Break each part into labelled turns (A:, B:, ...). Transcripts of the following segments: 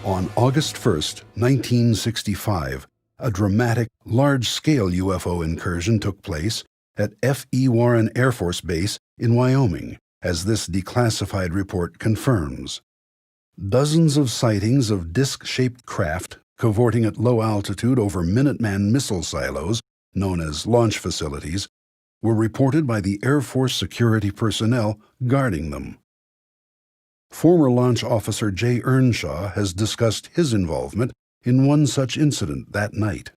A: On August 1st, 1965, a dramatic, large-scale UFO incursion took place at F.E. Warren Air Force Base in Wyoming, as this declassified report confirms. Dozens of sightings of disc-shaped craft cavorting at low altitude over Minuteman missile silos, known as launch facilities, were reported by the Air Force security personnel guarding them. Former launch officer Jay Earnshaw has discussed his involvement in one such incident that night.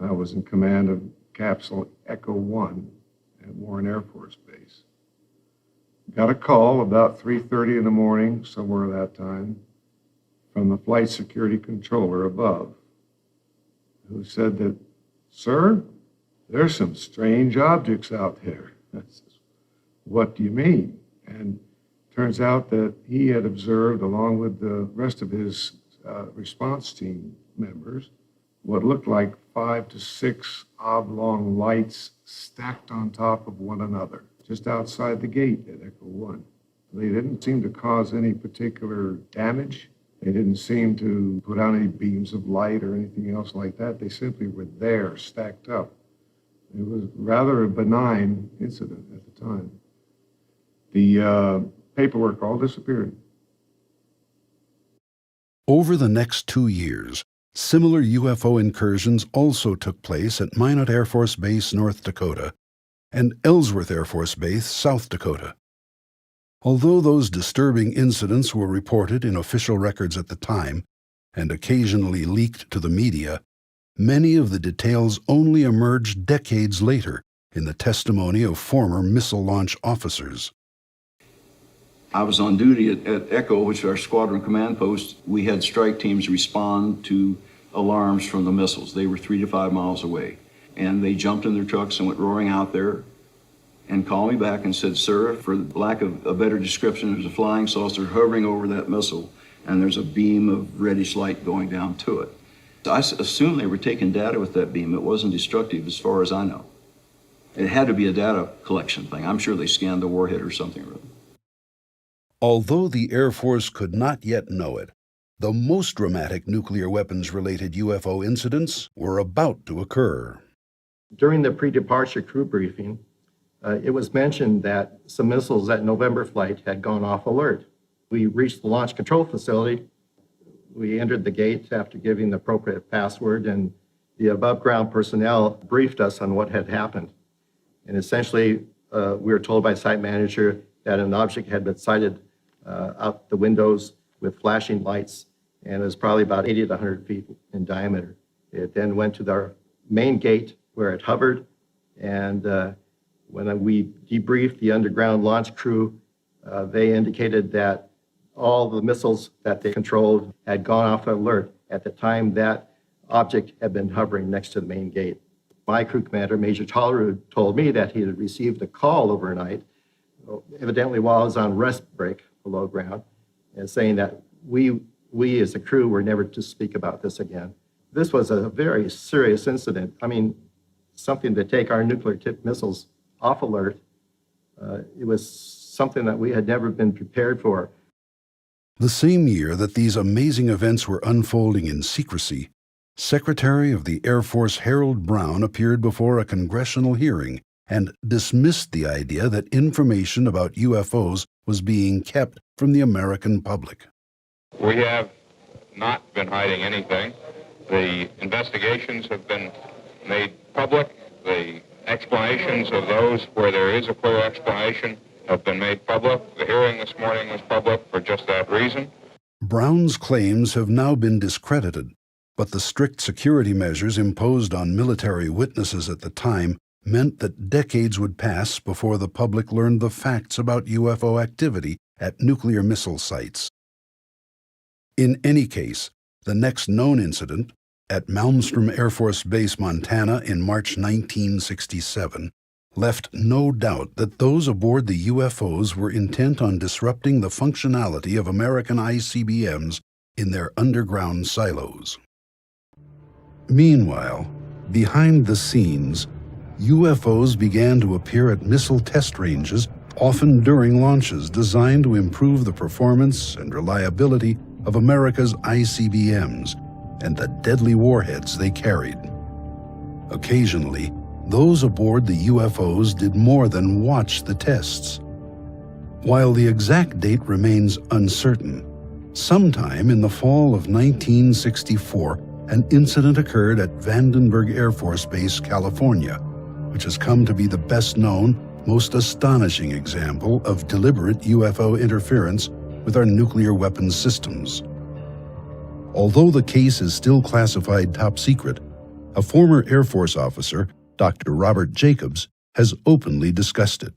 B: I was in command of Capsule Echo 1 at Warren Air Force Base. Got a call about 3:30 in the morning, somewhere that time, from the flight security controller above, who said that, "Sir, there's some strange objects out there." I said, "What do you mean?" And turns out that he had observed, along with the rest of his response team members, what looked like 5 to 6 oblong lights stacked on top of one another, just outside the gate at Echo 1. They didn't seem to cause any particular damage. They didn't seem to put out any beams of light or anything else like that. They simply were there, stacked up. It was rather a benign incident at the time. The paperwork all disappeared.
A: Over the next 2 years, similar UFO incursions also took place at Minot Air Force Base, North Dakota, and Ellsworth Air Force Base, South Dakota. Although those disturbing incidents were reported in official records at the time and occasionally leaked to the media, many of the details only emerged decades later in the testimony of former missile launch officers.
C: I was on duty at Echo, which is our squadron command post. We had strike teams respond to alarms from the missiles. They were 3 to 5 miles away. And they jumped in their trucks and went roaring out there and called me back and said, "Sir, for lack of a better description, there's a flying saucer hovering over that missile, and there's a beam of reddish light going down to it." I assume they were taking data with that beam. It wasn't destructive as far as I know. It had to be a data collection thing. I'm sure they scanned the warhead or something or other.
A: Although the Air Force could not yet know it, the most dramatic nuclear weapons-related UFO incidents were about to occur.
D: During the pre-departure crew briefing, it was mentioned that some missiles at November flight had gone off alert. We reached the launch control facility. We entered the gate after giving the appropriate password, and the above-ground personnel briefed us on what had happened. And essentially, we were told by site manager that an object had been sighted out the windows with flashing lights, and it was probably about 80 to 100 feet in diameter. It then went to our main gate where it hovered, and when we debriefed the underground launch crew, they indicated that all the missiles that they controlled had gone off alert at the time that object had been hovering next to the main gate. My crew commander, Major Tollerud, told me that he had received a call overnight, evidently while I was on rest break below ground, and saying that we as a crew were never to speak about this again. This was a very serious incident. I mean, something to take our nuclear-tipped missiles off alert. It was something that we had never been prepared for.
A: The same year that these amazing events were unfolding in secrecy, Secretary of the Air Force Harold Brown appeared before a congressional hearing and dismissed the idea that information about UFOs was being kept from the American public.
E: We have not been hiding anything. The investigations have been made public. The explanations of those where there is a clear explanation have been made public. The hearing this morning was public for just that reason.
A: Brown's claims have now been discredited, but the strict security measures imposed on military witnesses at the time meant that decades would pass before the public learned the facts about UFO activity at nuclear missile sites. In any case, the next known incident, at Malmstrom Air Force Base, Montana in March 1967, left no doubt that those aboard the UFOs were intent on disrupting the functionality of American ICBMs in their underground silos. Meanwhile, behind the scenes, UFOs began to appear at missile test ranges, often during launches designed to improve the performance and reliability of America's ICBMs and the deadly warheads they carried. Occasionally, those aboard the UFOs did more than watch the tests. While the exact date remains uncertain, sometime in the fall of 1964, an incident occurred at Vandenberg Air Force Base, California, which has come to be the best-known, most astonishing example of deliberate UFO interference with our nuclear weapons systems. Although the case is still classified top secret, a former Air Force officer, Dr. Robert Jacobs, has openly discussed it.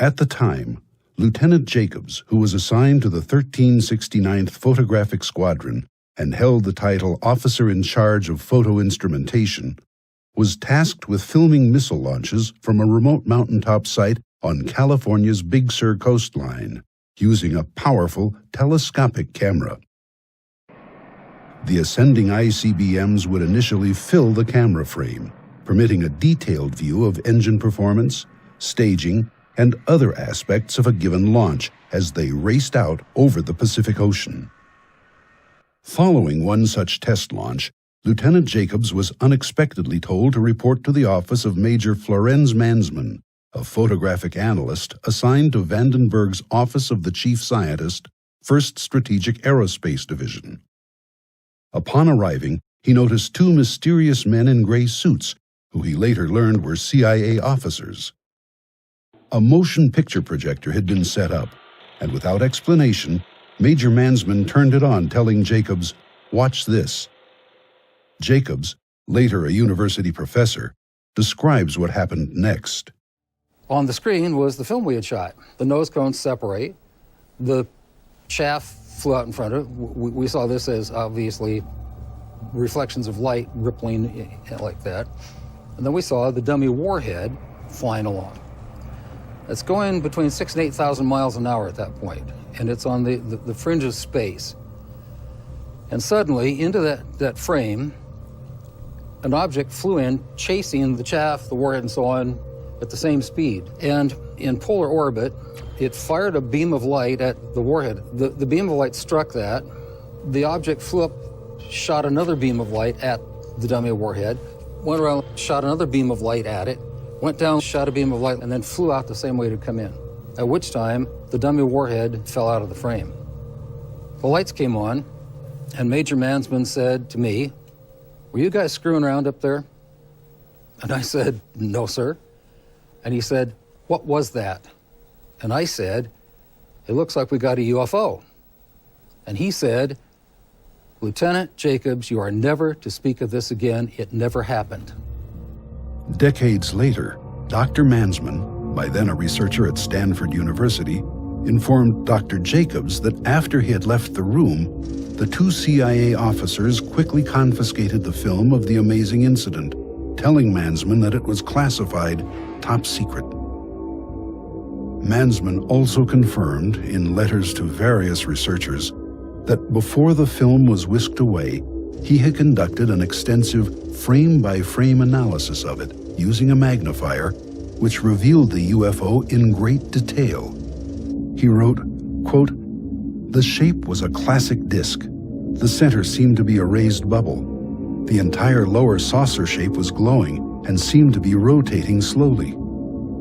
A: At the time, Lieutenant Jacobs, who was assigned to the 1369th Photographic Squadron and held the title Officer in Charge of Photo Instrumentation, was tasked with filming missile launches from a remote mountaintop site on California's Big Sur coastline, using a powerful telescopic camera. The ascending ICBMs would initially fill the camera frame, permitting a detailed view of engine performance, staging, and other aspects of a given launch as they raced out over the Pacific Ocean. Following one such test launch, Lieutenant Jacobs was unexpectedly told to report to the office of Major Florenz Mansman, a photographic analyst assigned to Vandenberg's Office of the Chief Scientist, 1st Strategic Aerospace Division. Upon arriving, he noticed two mysterious men in gray suits, who he later learned were CIA officers. A motion picture projector had been set up, and without explanation, Major Mansman turned it on, telling Jacobs, "Watch this." Jacobs, later a university professor, describes what happened next.
F: On the screen was the film we had shot. The nose cones separate. The chaff flew out in front of it. We saw this as obviously reflections of light rippling like that. And then we saw the dummy warhead flying along. It's going between 6,000 and 8,000 miles an hour at that point, and it's on the fringe of space. And suddenly, into that frame, an object flew in, chasing the chaff, the warhead, and so on, at the same speed. And in polar orbit, it fired a beam of light at the warhead. The beam of light struck that. The object flew up, shot another beam of light at the dummy warhead, went around, shot another beam of light at it, went down, shot a beam of light, and then flew out the same way it had come in, at which time the dummy warhead fell out of the frame. The lights came on, and Major Mansman said to me, "Were you guys screwing around up there?" And I said, "No, sir." And he said, "What was that?" And I said, "It looks like we got a UFO." And he said, "Lieutenant Jacobs, you are never to speak of this again. It never happened."
A: Decades later, Dr. Mansman, by then a researcher at Stanford University, informed Dr. Jacobs that after he had left the room, the two CIA officers quickly confiscated the film of the amazing incident, telling Mansman that it was classified top secret. Mansman also confirmed, in letters to various researchers, that before the film was whisked away, he had conducted an extensive frame-by-frame analysis of it using a magnifier, which revealed the UFO in great detail. He wrote, quote, "The shape was a classic disc. The center seemed to be a raised bubble. The entire lower saucer shape was glowing and seemed to be rotating slowly.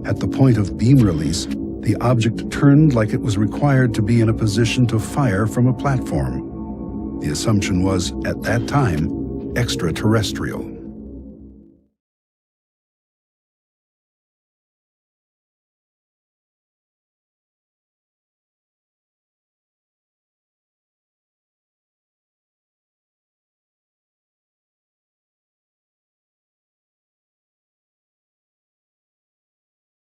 A: At the point of beam release, the object turned like it was required to be in a position to fire from a platform. The assumption was, at that time, extraterrestrial."